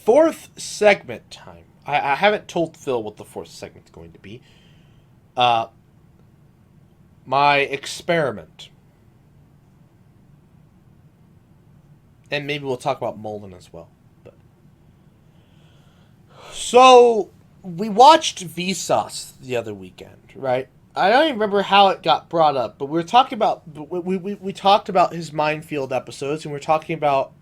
fourth segment time. I haven't told Phil what the fourth segment's going to be. Uh, my experiment. And maybe we'll talk about Mullen as well. But so we watched Vsauce the other weekend, right? I don't even remember how it got brought up, but we were talking about we talked about his minefield episodes, and we are talking about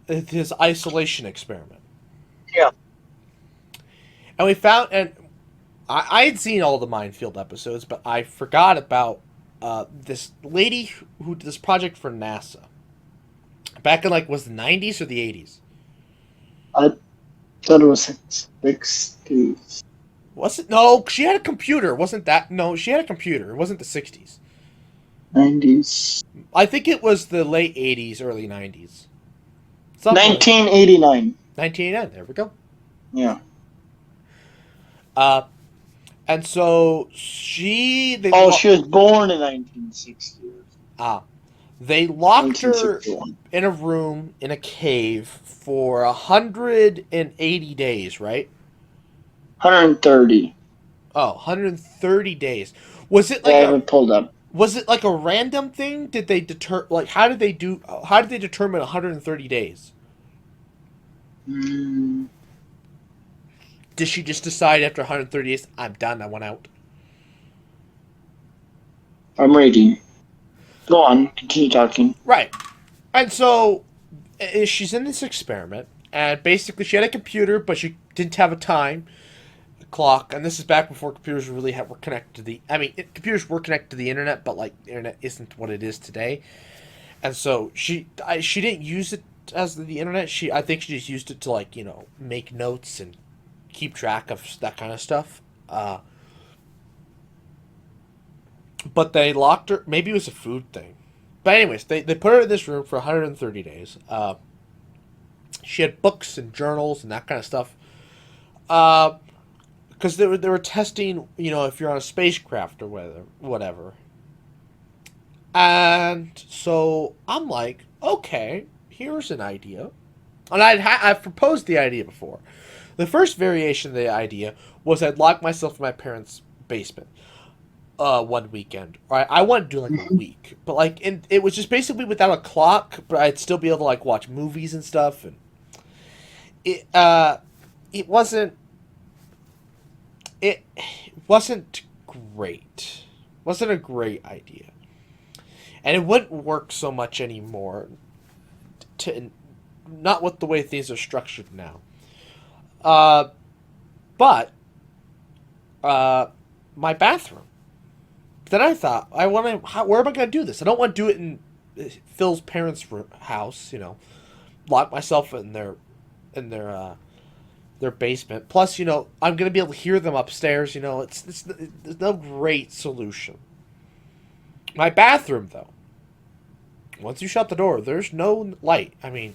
his isolation experiment. Yeah. And we found, and I had seen all the minefield episodes, but I forgot about this lady who did this project for NASA back in was the 90s or the 80s. I thought it was 60s. Was it? No, she had a computer. Wasn't that? No, she had a computer. It wasn't the 60s. 90s. I think it was the late 80s, early 90s. Something 1989. 1989. There we go. Yeah. And so she. They she was born in 1960. They locked her in a room in a cave for 180 days, right? 130. Oh, 130 days. Was it I haven't pulled up. Was it like a random thing? Did they how did they determine 130 days? Mm. Did she just decide after 130 days, I'm done, I want out? I'm reading. Go on, continue talking. Right. And so she's in this experiment, and basically she had a computer, but she didn't have a time clock. And this is back before computers really were connected to the. I mean, computers were connected to the internet, but the internet isn't what it is today. And so she didn't use it as the internet. I think she just used it to make notes and keep track of that kind of stuff. But they locked her. Maybe it was a food thing. But anyways, they put her in this room for 130 days. She had books and journals and that kind of stuff. Because they were testing, if you're on a spacecraft or whatever. And so I'm like, okay, here's an idea. And I've proposed the idea before. The first variation of the idea was I'd lock myself in my parents' basement. One weekend. Right? I wanted to do a week, but it was just basically without a clock, but I'd still be able to watch movies and stuff, and it wasn't great. Wasn't a great idea, and it wouldn't work so much anymore. Not with the way things are structured now. But my bathroom. Then I thought, where am I going to do this? I don't want to do it in Phil's parents' house, lock myself in their basement. Plus, I'm going to be able to hear them upstairs. There's no great solution. My bathroom, though, once you shut the door, there's no light. I mean,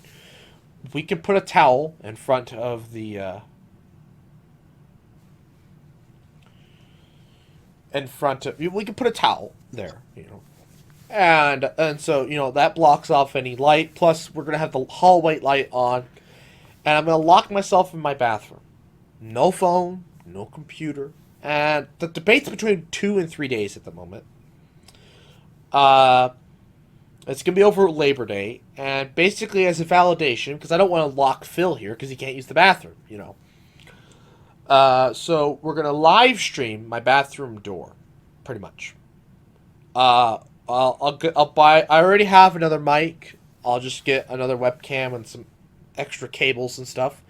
we can put a towel in front of the we can put a towel there, and so that blocks off any light. Plus, we're gonna have the hallway light on, and I'm gonna lock myself in my bathroom. No phone, no computer, and the debate's between 2 and 3 days at the moment. It's gonna be over Labor Day, and basically as a validation, because I don't want to lock Phil here because he can't use the bathroom, So we're gonna live stream my bathroom door, pretty much. I'll buy. I already have another mic. I'll just get another webcam and some extra cables and stuff,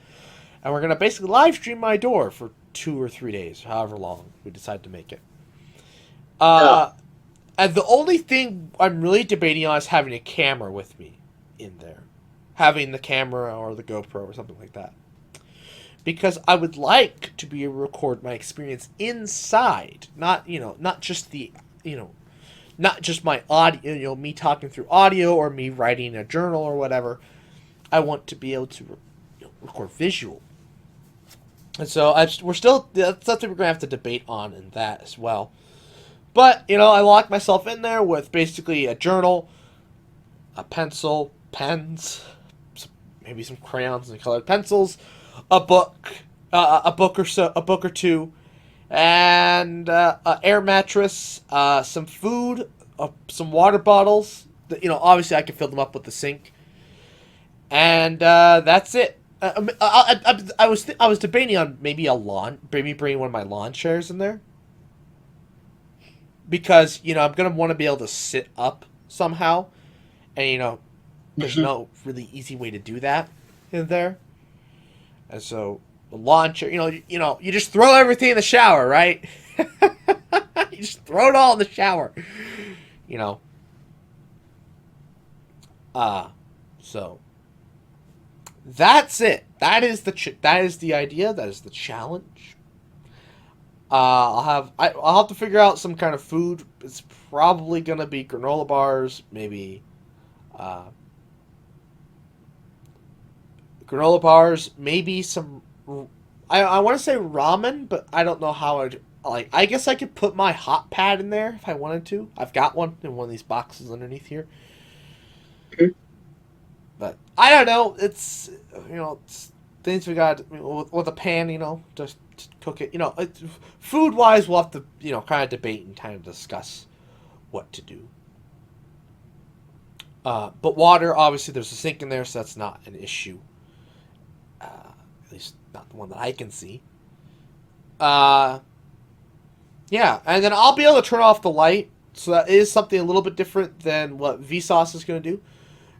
and we're gonna basically live stream my door for 2 or 3 days, however long we decide to make it. And the only thing I'm really debating on is having a camera with me in there, having the camera or the GoPro or something like that. Because I would like to be able to record my experience inside, not just not just my audio, me talking through audio or me writing a journal or whatever. I want to be able to record visual, and so we're still that's something we're gonna have to debate on in that as well. But I locked myself in there with basically a journal, a pencil, pens, maybe some crayons and colored pencils, a book, a book or two, and an air mattress, some food, some water bottles. Obviously I can fill them up with the sink, and that's it. I was debating on maybe bringing one of my lawn chairs in there, because I'm gonna want to be able to sit up somehow, and there's no really easy way to do that in there, and so the lawn chair, you just throw everything in the shower, right? You just throw it all in the shower, you know. So that's it. That is the idea. That is the challenge. I'll have to figure out some kind of food. It's probably gonna be granola bars, maybe granola bars, maybe some. I want to say ramen, but I don't know how I'd like. I guess I could put my hot pad in there if I wanted to. I've got one in one of these boxes underneath here. But I don't know. It's it's things we got with a pan. Just cook it. Food wise, we'll have to kind of debate and kind of discuss what to do. But water, obviously, there's a sink in there, so that's not an issue. At least not the one that I can see. Yeah, and then I'll be able to turn off the light, so that is something a little bit different than what Vsauce is going to do.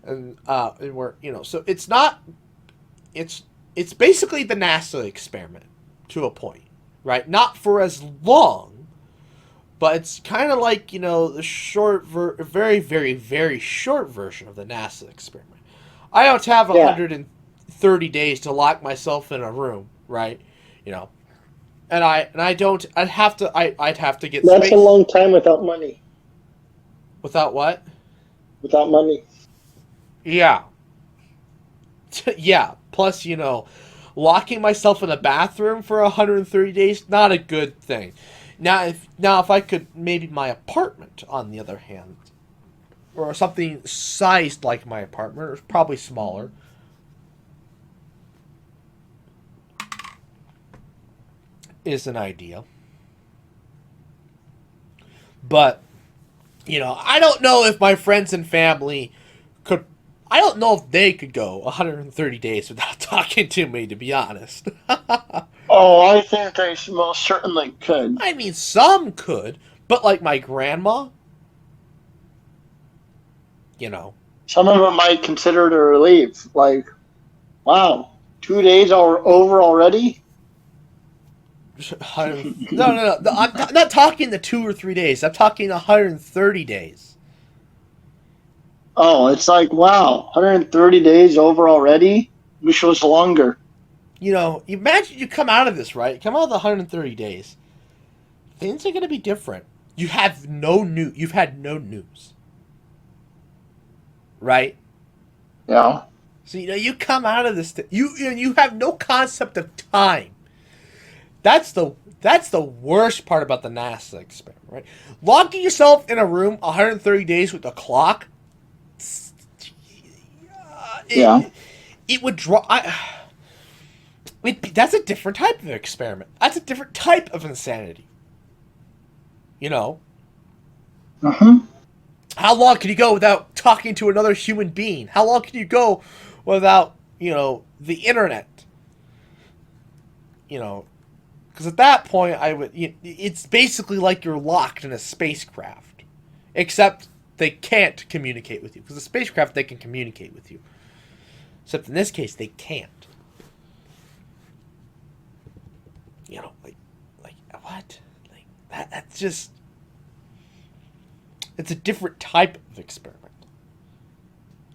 And we're so it's not, it's basically the NASA experiment to a point, right? Not for as long, but it's kind of like the very very very short version of the NASA experiment. I don't have 130 days to lock myself in a room, right? And I don't. I'd have to get. That's space. a long time without money. Without what? Without money. Yeah. Yeah. Plus, locking myself in a bathroom for 130 days, not a good thing. Now, if I could, maybe my apartment, on the other hand, or something sized like my apartment, or probably smaller, is an idea. But, I don't know if my friends and family could. I don't know if they could go 130 days without talking to me, to be honest. Oh, I think they most certainly could. I mean, some could, but like my grandma, Some of them might consider it a relief. Like, wow, 2 days are over already? No. I'm not talking the 2 or 3 days. I'm talking 130 days. Oh, it's like, wow, 130 days over already? Wish it was longer. Imagine you come out of this, right? Come out of the 130 days. Things are going to be different. You have no news. You've had no news. Right? Yeah. So, you come out of this, you have no concept of time. That's the worst part about the NASA experiment, right? Locking yourself in a room 130 days with a clock, it would draw. That's a different type of experiment. That's a different type of insanity. How long can you go without talking to another human being? How long can you go without, the internet? Because at that point, it's basically like you're locked in a spacecraft. Except they can't communicate with you. Because the spacecraft, they can communicate with you. Except in this case, they can't. Like what? Like that's just. It's a different type of experiment.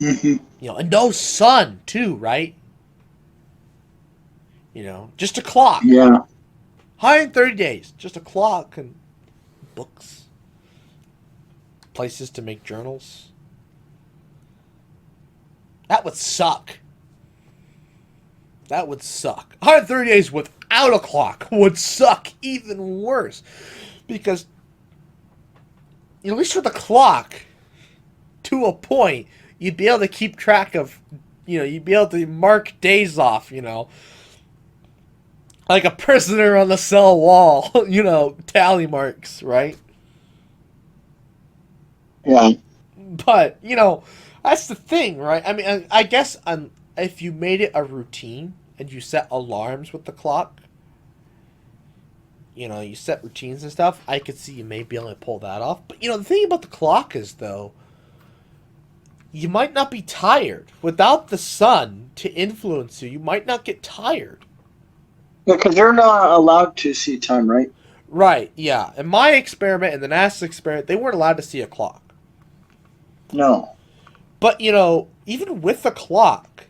And no sun too, right? Just a clock. Yeah. 130 days, just a clock and books, places to make journals. That would suck. 130 days without a clock would suck even worse. Because, at least with a clock, to a point, you'd be able to keep track of you'd be able to mark days off, like a prisoner on the cell wall, tally marks, right? Yeah. But, that's the thing, right? I mean, I guess if you made it a routine and you set alarms with the clock, you set routines and stuff, I could see you may be able to pull that off. But, the thing about the clock is, though, you might not be tired. Without the sun to influence you, you might not get tired. Because you're not allowed to see time, right? Right, yeah. In my experiment and the NASA experiment, they weren't allowed to see a clock. No. But, even with the clock,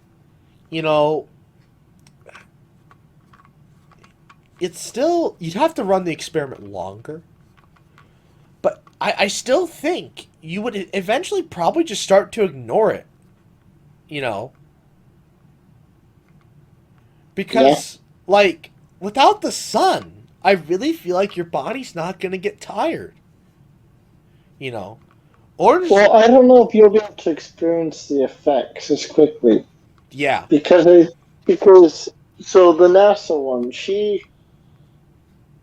it's still, you'd have to run the experiment longer. But I still think you would eventually probably just start to ignore it. Because, without the sun, I really feel like your body's not going to get tired. Or Well, I don't know if you'll be able to experience the effects as quickly. yeah. Because so the NASA one,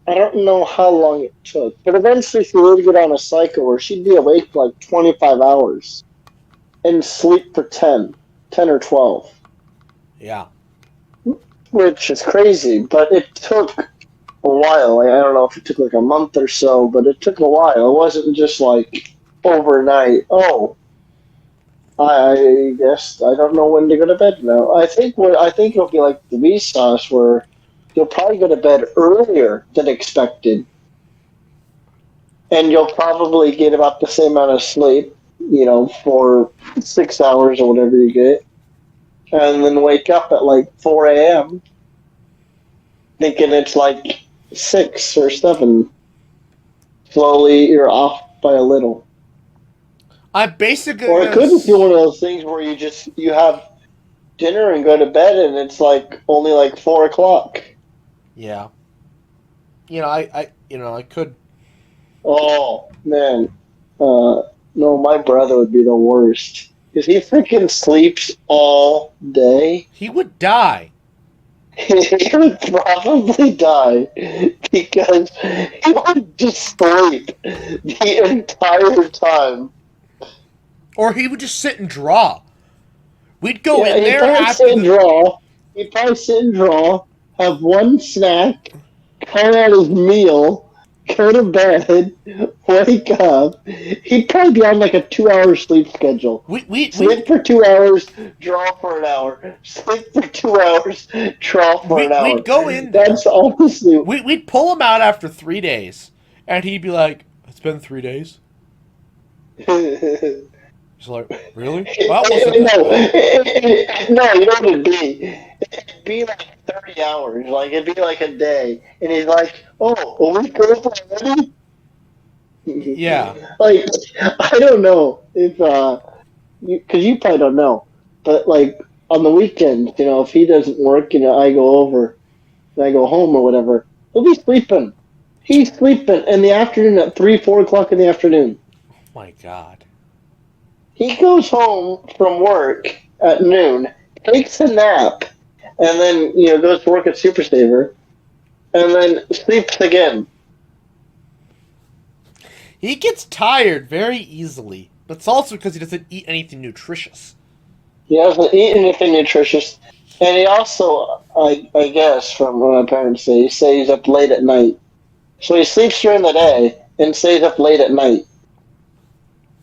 I don't know how long it took, but eventually she would get on a cycle where she'd be awake for like 25 hours and sleep for 10 or 12. Yeah. Which is crazy, but it took a while. I don't know if it took like a month or so, but it took a while. It wasn't just like overnight. Oh, I guess I don't know when to go to bed now. I think it'll be like the Vsauce where you'll probably go to bed earlier than expected, and you'll probably get about the same amount of sleep, for 6 hours or whatever you get, and then wake up at like 4 a.m. thinking it's like 6 or 7. Slowly, you're off by a little. I basically. Or it could be one of those things where you have dinner and go to bed, and it's like only like 4 o'clock. Yeah. I could. Oh man, no, my brother would be the worst because he freaking sleeps all day. He would die. He would probably die because he would just sleep the entire time. Or he would just sit and draw. We'd go in He'd there probably after sit and draw. He'd probably sit and draw, have one snack, cut out his meal, go to bed, wake up. He'd probably be on like a 2-hour sleep schedule. Sleep for 2 hours, draw for an hour. Sleep for 2 hours, draw for an hour. We'd go in there. That's honestly. We'd pull him out after 3 days, and he'd be like, "It's been 3 days." He's like, "Really?" Well, no, you know what it'd be? It'd be like 30 hours. Like, it'd be like a day. And he's like, oh, a week over already? Yeah. Like, I don't know if, because you probably don't know. But, like, on the weekends, if he doesn't work, I go over, and I go home or whatever, he'll be sleeping. He's sleeping in the afternoon at 3, 4 o'clock in the afternoon. Oh, my God. He goes home from work at noon, takes a nap, and then goes to work at Super Saver, and then sleeps again. He gets tired very easily, but it's also because he doesn't eat anything nutritious. He doesn't eat anything nutritious, and he also, I guess, from what my parents say, he stays up late at night. So he sleeps during the day and stays up late at night.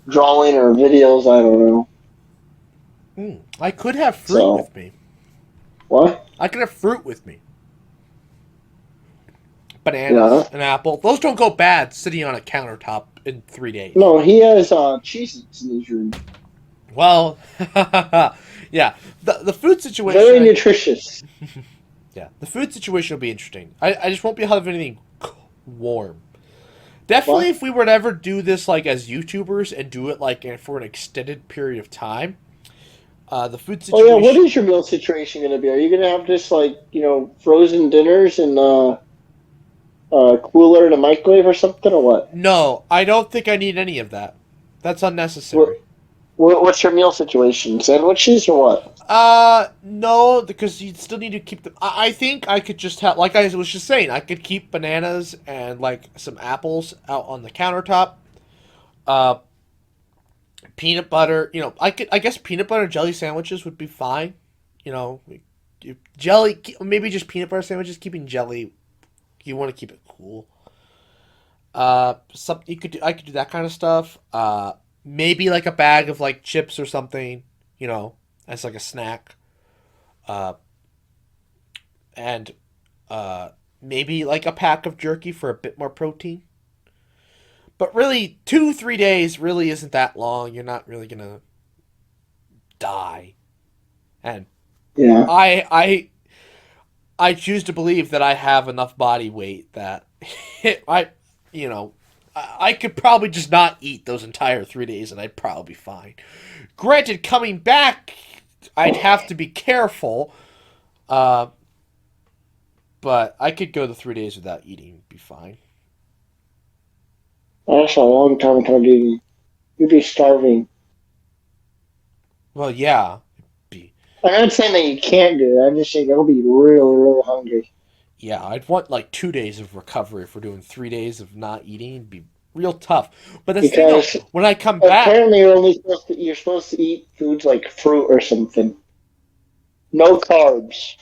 Drawing or videos, I don't know. I could have fruit with me. What? I could have fruit with me. Bananas, an apple. Those don't go bad sitting on a countertop in 3 days. No, he has Cheez-Its in his room. Well, yeah. The food situation... Very nutritious. Yeah, the food situation will be interesting. I just won't be able to have anything warm. Definitely, if we were to ever do this as YouTubers and do it for an extended period of time, the food situation. Oh yeah, what is your meal situation going to be? Are you going to have just frozen dinners and cooler and a microwave or something, or what? No, I don't think I need any of that. That's unnecessary. What's your meal situation? Sandwiches or what? No, because you still need to keep them. I think I could just have, like I was just saying, I could keep bananas and like some apples out on the countertop. Uh, peanut butter. I could. I guess peanut butter jelly sandwiches would be fine. You know, jelly. Maybe just peanut butter sandwiches. Keeping jelly. You want to keep it cool. Some you could do. I could do that kind of stuff. Maybe like a bag of like chips or something. As like a snack. Uh, and maybe like a pack of jerky for a bit more protein. But really, 2-3 days really isn't that long. You're not really gonna die. And Yeah. I choose to believe that I have enough body weight that you know, I could probably just not eat those entire 3 days and I'd probably be fine. Granted, coming back, I'd have to be careful. Uh, but I could go the 3 days without eating, and be fine. That's a long time without eating. You'd be starving. Well, yeah, be I'm not saying that you can't do it. I'm just saying you'll be really, really hungry. yeah. I'd want like 2 days of recovery if we're doing 3 days of not eating. It'd be real tough. But that's the thing, though. Because When I come back, apparently you're supposed to eat foods like fruit or something. No carbs.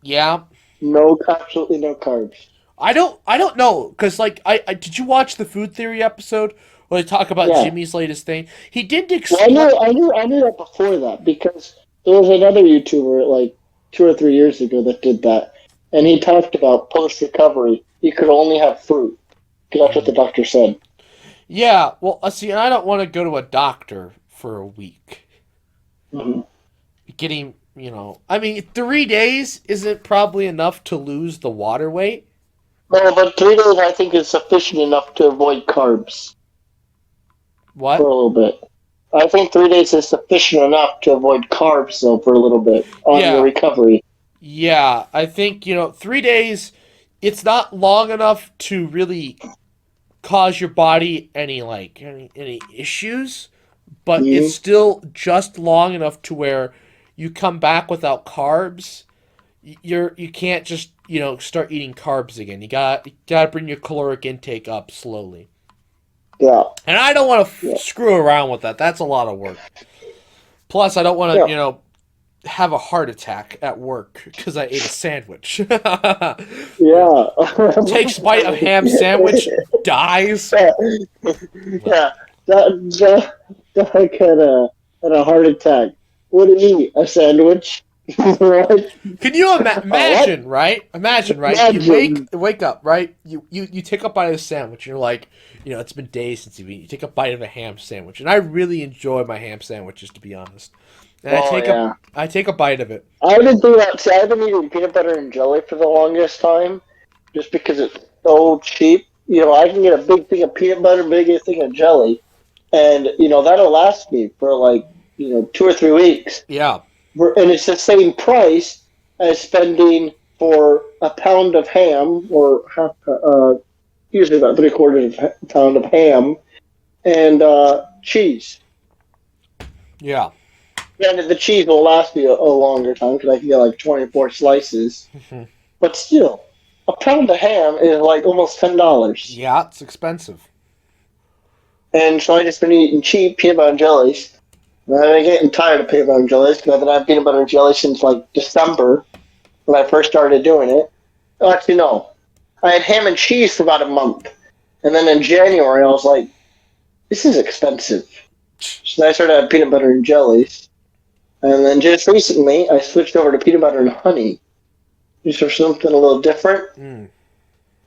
yeah, No, absolutely no carbs. I don't know because like I did you watch the food theory episode where they talk about Yeah. Jimmy's latest thing? He did Well, explain. I knew that before that because there was another YouTuber like 2 or 3 years ago that did that, and he talked about post recovery. You could only have fruit because that's what the doctor said. Yeah, well, see, I don't want to go to a doctor for a week. Mm-hmm. I mean, 3 days isn't probably enough to lose the water weight. No, but 3 days I think is sufficient enough to avoid carbs for What? a little bit. I think 3 days is sufficient enough to avoid carbs though for a little bit on your Yeah, recovery. yeah. I think 3 days. It's not long enough to really cause your body any issues, but it's Mm-hmm. still just long enough to where you come back without carbs. You can't just start eating carbs again. You gotta bring your caloric intake up slowly. Yeah, And I don't want to yeah, screw around with that. That's a lot of work. Plus, I don't want yeah. to have a heart attack at work because I ate a sandwich. Yeah. Takes a bite of ham sandwich, dies. Yeah. Well, Yeah. Doug had a heart attack. What did he eat? A sandwich? Right? can you What? imagine, right? Imagine, right? You Imagine. wake up, right? You take a bite of a sandwich, and you're like, it's been days since you've eaten. You take a bite of a ham sandwich, and I really enjoy my ham sandwiches, to be honest. And I Oh take a yeah. I take a bite of it. I didn't do that. See, I've been eating peanut butter and jelly for the longest time, just because it's so cheap. I can get a big thing of peanut butter, big thing of jelly, and that'll last me for like 2 or 3 weeks. Yeah, And it's the same price as spending for a pound of ham or usually about 3/4 of a pound of ham and cheese. yeah. Granted, the cheese will last me a longer time because I can get like 24 slices, but still, a pound of ham is like almost $10. Yeah, it's expensive. And so I just been eating cheap peanut butter and jellies. And I've been getting tired of peanut butter and jellies because I've been having peanut butter and jelly since like December when I first started doing it. Actually, no. I had ham and cheese for about a month. And then in January, I was like, this is expensive. So then I started having peanut butter and jellies. And then just recently, I switched over to peanut butter and honey. Just for something a little different. Mm.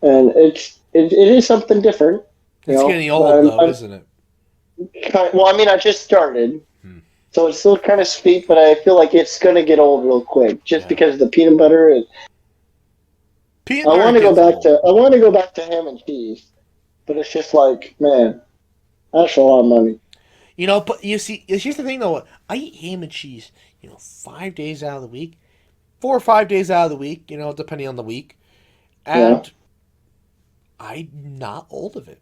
And it is something different. It's getting But old, though, isn't it? well, I mean, I just started. Hmm. So it's still kind of sweet, but I feel like it's going to get old real quick just Yeah. because of the peanut butter. And Peanut I butter want to go gets back old. to I want to go back to ham and cheese, but it's just like, man, that's a lot of money. But you see, here's the thing, though. I eat ham and cheese, 5 days out of the week, 4 or 5 days out of the week, depending on the week, Yeah. and I'm not old of it.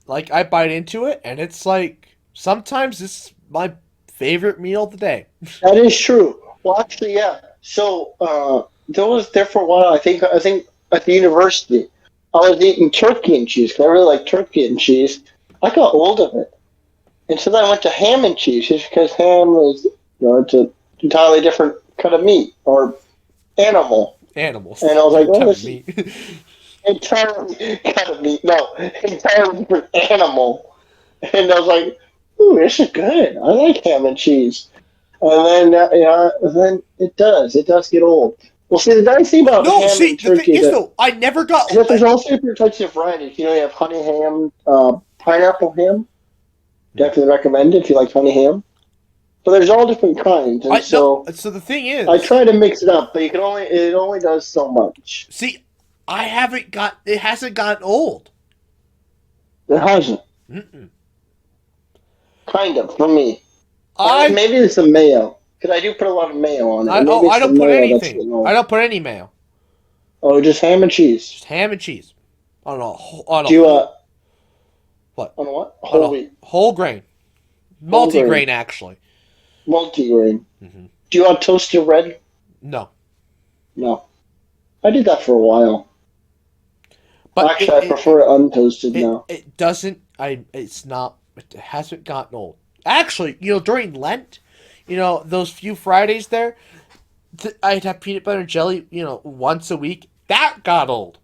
Like I bite into it, and it's like sometimes my favorite meal of the day. That is true. Well, actually, yeah. So there was there for a while. I think at the university, I was eating turkey and cheese 'cause I really like turkey and cheese. I got old of it, and so then I went to ham and cheese just because ham is it's a entirely different kind of meat or animal. Animals. And I was like, Different oh, type of this is meat. entirely kind of meat. No, entirely different animal. And I was like, ooh, this is good. I like ham and cheese. And then, then it does. It does get old. Well, see, the nice thing about No, ham see, and the thing turkey is though, I never got. is that there's also different types of varieties. You know, you have honey ham, pineapple ham. Definitely recommend it if you like honey ham. But there's all different kinds, and I no. so So the thing I is, try to mix it up, but it only does so much. see, I haven't got. It hasn't gotten old. It hasn't. Mm-mm. Kind of for me. I Maybe it's the mayo because I do put a lot of mayo on it. I And maybe oh I it's the don't put mayo that's anything. getting old. I don't put any mayo. Oh, just ham and cheese. Just ham and cheese on a Do you what on what? on Whole a wheat, whole grain, whole grain, multi-grain actually. multigrain. Mm-hmm. Do you want toasted bread? No, No, I did that for a while. but Actually, I prefer it untoasted now. it doesn't. It's not. It hasn't gotten old. Actually, during Lent, those few Fridays there, I'd have peanut butter and jelly, once a week. That got old.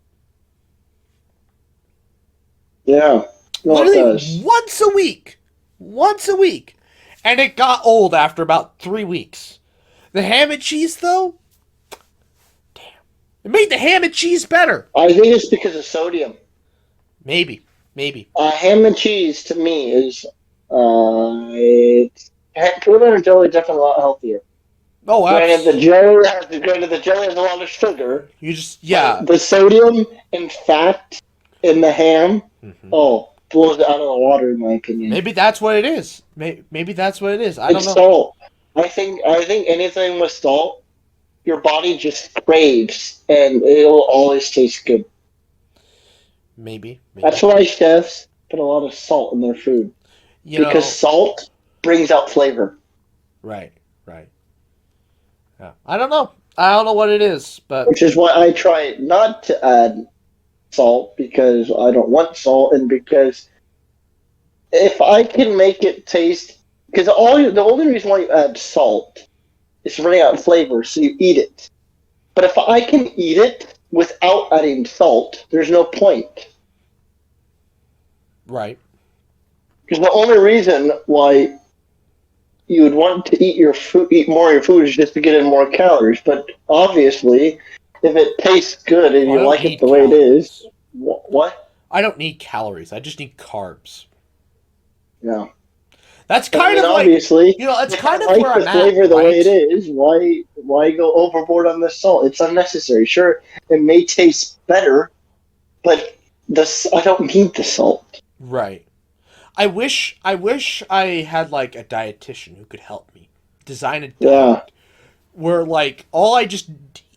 Yeah, no, it Literally does. once a week. Once a week. And it got old after about 3 weeks. The ham and cheese, though, damn. It made the ham and cheese better. I think it's because of sodium. Maybe. Ham and cheese to me is it's peanut butter and jelly is definitely a lot healthier. Oh, Granted, the jelly has a lot of sugar. You just, yeah. The sodium and fat in the ham, Mm-hmm. blows it out of the water in my opinion. Maybe that's what it is. Maybe that's what it is. I don't It's know. salt. I think anything with salt, your body just craves, and it'll always taste good. Maybe. That's why chefs put a lot of salt in their food because salt brings out flavor. Right. Yeah. I don't know. I don't know what it is, but Which is why I try not to add salt because I don't want salt, and because if I can make it taste, because the only reason why you add salt is to bring out flavor, so you eat it. But if I can eat it without adding salt, there's no point. right. Because the only reason why you would want to eat more of your food is just to get in more calories. But obviously, if it tastes good and I you don't like need it the way it calories. is, what? I don't need calories. I just need carbs. Yeah. That's But, kind of like obviously, that's if kind you of like where the I'm flavor at, the right? way it is, why go overboard on the salt? It's unnecessary. Sure, it may taste better, but I don't need the salt. Right. I wish I had like a dietitian who could help me design a diet Yeah. where like all I just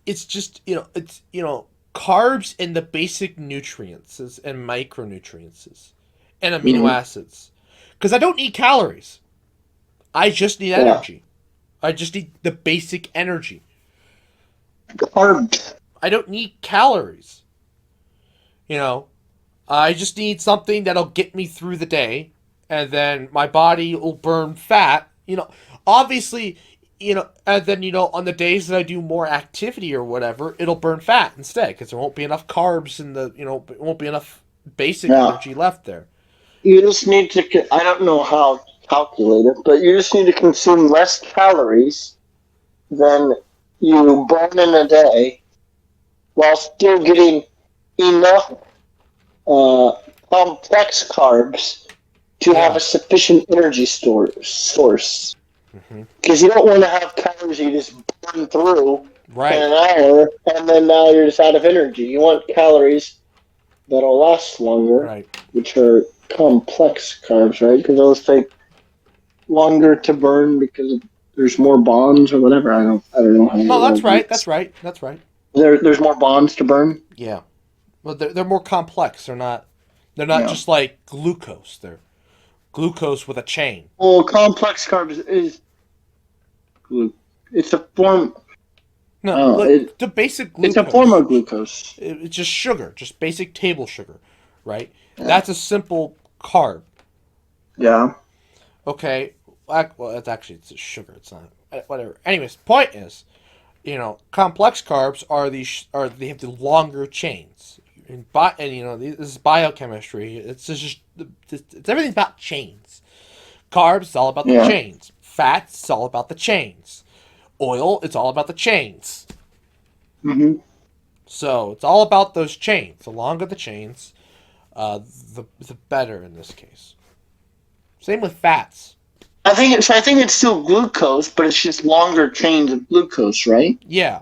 it's just it's carbs and the basic nutrients and micronutrients and amino acids, because I don't need calories. I just need energy. I just need the basic energy. Carbs. I don't need calories. I just need something that'll get me through the day, and then my body will burn fat. Obviously, and then on the days that I do more activity or whatever, it'll burn fat instead because there won't be enough carbs and it won't be enough basic energy left there. You just need to. I don't know how to calculate it, but you just need to consume less calories than you burn in a day, while still getting enough complex carbs to have a sufficient energy source. Because you don't want to have calories you just burn through in an hour, and then now you're just out of energy. You want calories that'll last longer, which are complex carbs, right? Because those take longer to burn because there's more bonds or whatever. I don't know how. No, that's right. That's right. That's right. There's more bonds to burn. Yeah. Well, they're more complex. They're not just like glucose. glucose with a chain. Well, complex carbs is it's a form. No, Oh, like the basic it's glucose. a form of glucose. It's just sugar, just basic table sugar, right? Yeah. That's a simple carb. Yeah. Okay, well, it's a sugar. It's not whatever. Anyways, point is, complex carbs they have the longer chains. And this is biochemistry. It's everything about chains. Carbs, it's all about the chains. Fats, it's all about the chains. Oil, it's all about the chains. Mm-hmm. So it's all about those chains. The longer the chains, the better in this case. Same with fats. I think it's still glucose, but it's just longer chains of glucose, right? Yeah.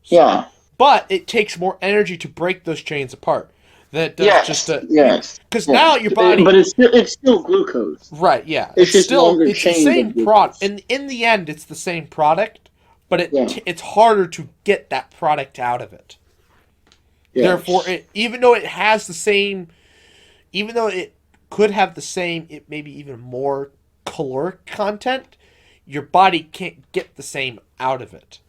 Yeah. But it takes more energy to break those chains apart than it does because now your body. But it's still glucose. Right. Yeah. It's just still longer the chains same of glucose. product. In the end, it's the same product, but it's harder to get that product out of it. Yes. Therefore, even though it could have the same, it maybe even more caloric content, your body can't get the same out of it.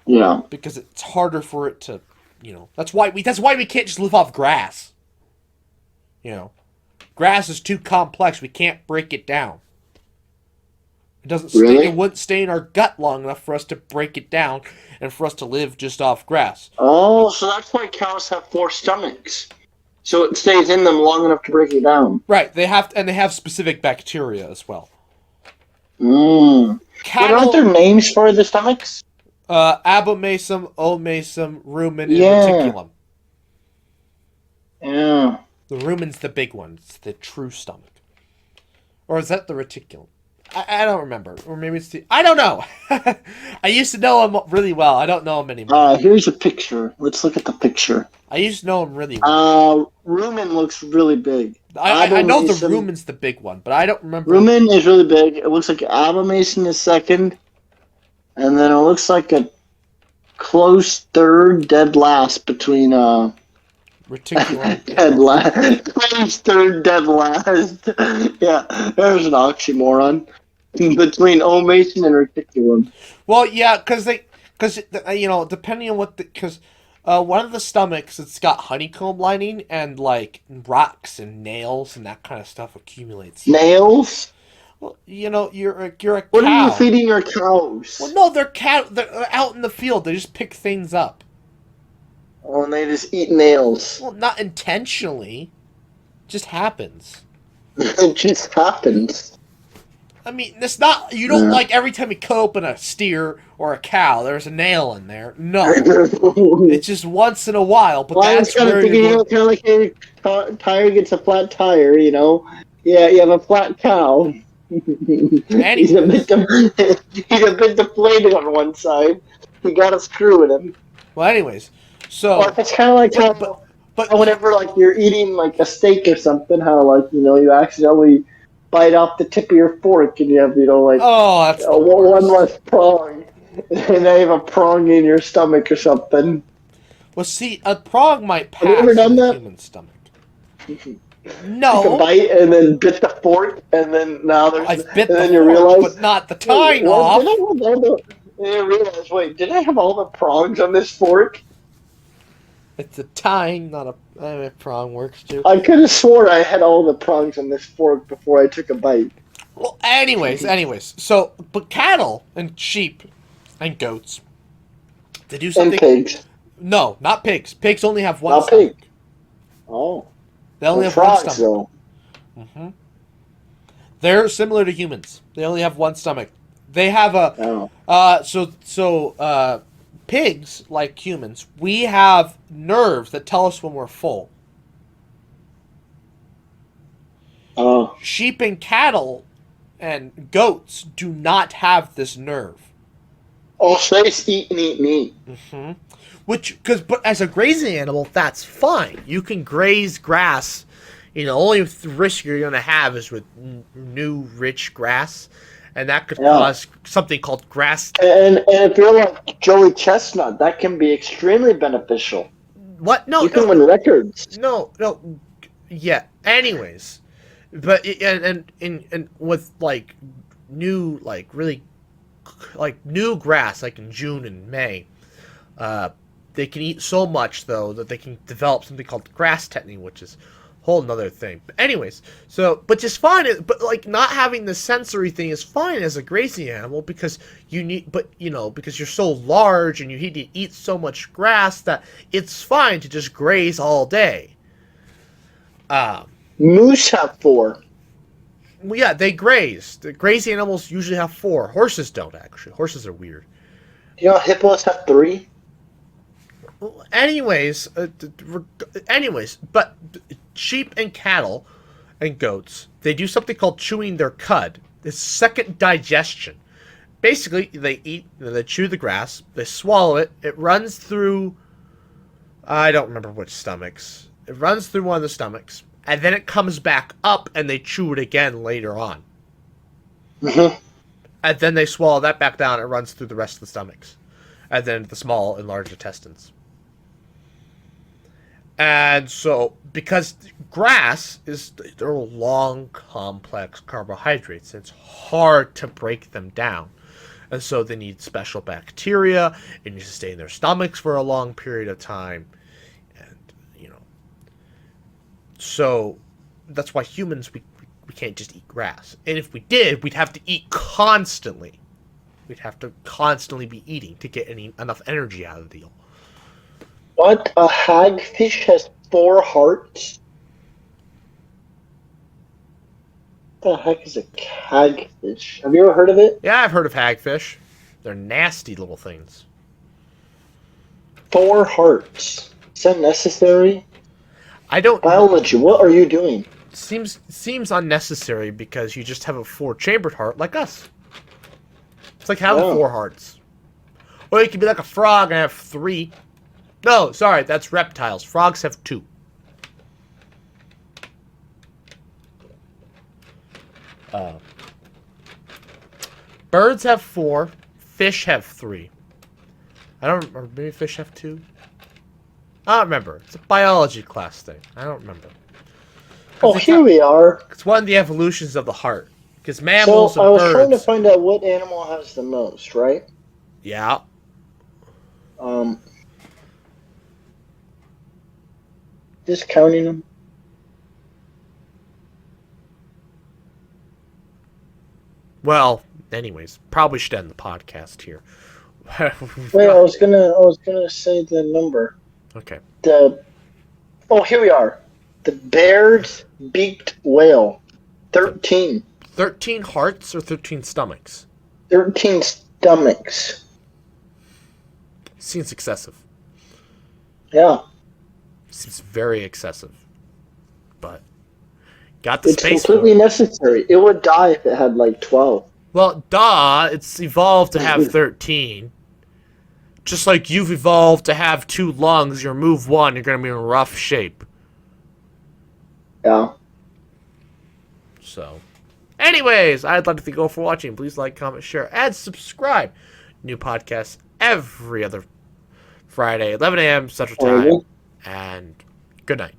Yeah. Because it's harder for it to, that's why we can't just live off grass. Grass is too complex. We can't break it down. It doesn't it wouldn't stay in our gut long enough for us to break it down and for us to live just off grass. Oh, so that's why cows have 4 stomachs. So it stays in them long enough to break it down. Right. They have specific bacteria as well. Cattle, aren't there names for the stomachs? Abomasum, omasum, rumen, and reticulum. Yeah. The rumen's the big one. It's the true stomach. Or is that the reticulum? I don't remember. Or maybe it's I don't know. I used to know him really well. I don't know him anymore. Here's a picture. Let's look at the picture. I used to know him really well. Rumen looks really big. I know the rumen's the big one, but I don't remember. Rumen is really big. It looks like abomasum is second. And then it looks like a close third, dead last between reticulum. Dead last. Close third, dead last. Yeah, there's an oxymoron between omasum and reticulum. Well, yeah, because depending on because one of the stomachs, it's got honeycomb lining and like rocks and nails and that kind of stuff accumulates. Nails? Well, you're a cow. What are you feeding your cows? Well, no, they're out in the field. They just pick things up. Oh, and they just eat nails. Well, not intentionally. It just happens. It just happens. I mean, it's not. You don't like every time you cut open a steer or a cow, there's a nail in there. No, it's just once in a while. But that's where kind of like a tire gets a flat tire. Yeah, you have a flat cow. He's a bit deflated on one side. You got a screw in him. Well, anyways, so or it's kind of like but whenever like you're eating like a steak or something, how like you accidentally bite off the tip of your fork and you have that's one less prong, and now you have a prong in your stomach or something. Well, see, a prong might pass have you ever done in the that? human stomach. No. Took a bite and then bit the fork, and then now there's. I've bit and the then fork, you realize, but not the tine off. You realize, wait, did I have all the prongs on this fork? It's a tine, not a prong works too. I could have swore I had all the prongs on this fork before I took a bite. Well, anyways, so but cattle and sheep and goats, they do something. And pigs. No, not pigs. Pigs only have one not stomach. Pig. Oh. They only have frogs, one stomach. Mm-hmm. They're similar to humans. They only have one stomach. They have pigs, like humans, we have nerves that tell us when we're full. Oh. Sheep and cattle and goats do not have this nerve. Oh, so they just eat and eat and eat. Mm-hmm. But as a grazing animal, that's fine. You can graze grass. Only risk you're going to have is with new, rich grass. And that could cause something called grass. And if you're like Joey Chestnut, that can be extremely beneficial. What? No. You can win records. No. Yeah. Anyways, But and with like new like really like new grass like in June and May, they can eat so much though that they can develop something called the grass tetany, which is a whole nother thing. But anyways, so but just fine. But like not having the sensory thing is fine as a grazing animal because you need, but you know because you're so large and you need to eat so much grass that it's fine to just graze all day. Moose have 4. Well, yeah, they graze. The grazing animals usually have 4. Horses don't actually. Horses are weird. You know, hippos have 3. Anyways, but sheep and cattle and goats, they do something called chewing their cud. It's second digestion. Basically, they eat, they chew the grass, they swallow it, it runs through, I don't remember which stomachs. It runs through one of the stomachs, and then it comes back up and they chew it again later on. Mm-hmm. And then they swallow that back down, it runs through the rest of the stomachs. And then the small and large intestines. And so, because grass they're long, complex carbohydrates, it's hard to break them down. And so they need special bacteria, and need to stay in their stomachs for a long period of time. And, you know. So, that's why humans, we can't just eat grass. And if we did, we'd have to eat constantly. We'd have to constantly be eating to get enough energy out of the deal. What? A hagfish has 4 hearts? What the heck is a hagfish? Have you ever heard of it? Yeah, I've heard of hagfish. They're nasty little things. 4 hearts. Is that necessary? I don't... Biology, what are you doing? Seems unnecessary because you just have a 4-chambered heart like us. It's like having 4 hearts. Or you could be like a frog and have 3. No, sorry, that's reptiles. Frogs have 2. Birds have 4. Fish have 3. I don't remember. Maybe fish have 2? I don't remember. It's a biology class thing. I don't remember. Oh, here we are. It's one of the evolutions of the heart. Because mammals So and I was birds... trying to find out what animal has the most, right? Yeah. Just counting them. Well, anyways, probably should end the podcast here. Wait, I was gonna say the number. Okay. Here we are. The Baird's beaked whale. 13. 13 hearts or 13 stomachs? 13 stomachs. Seems excessive. Yeah. Seems very excessive. But got the It's space completely for it. necessary. It would die if it had like 12. Well, it's evolved to have 13. Just like you've evolved to have 2 lungs, you remove one, you're going to be in rough shape. Yeah. So, anyways, I'd like to thank you all for watching. Please like, comment, share, and subscribe. New podcasts every other Friday, 11 a.m. Central Time. And good night.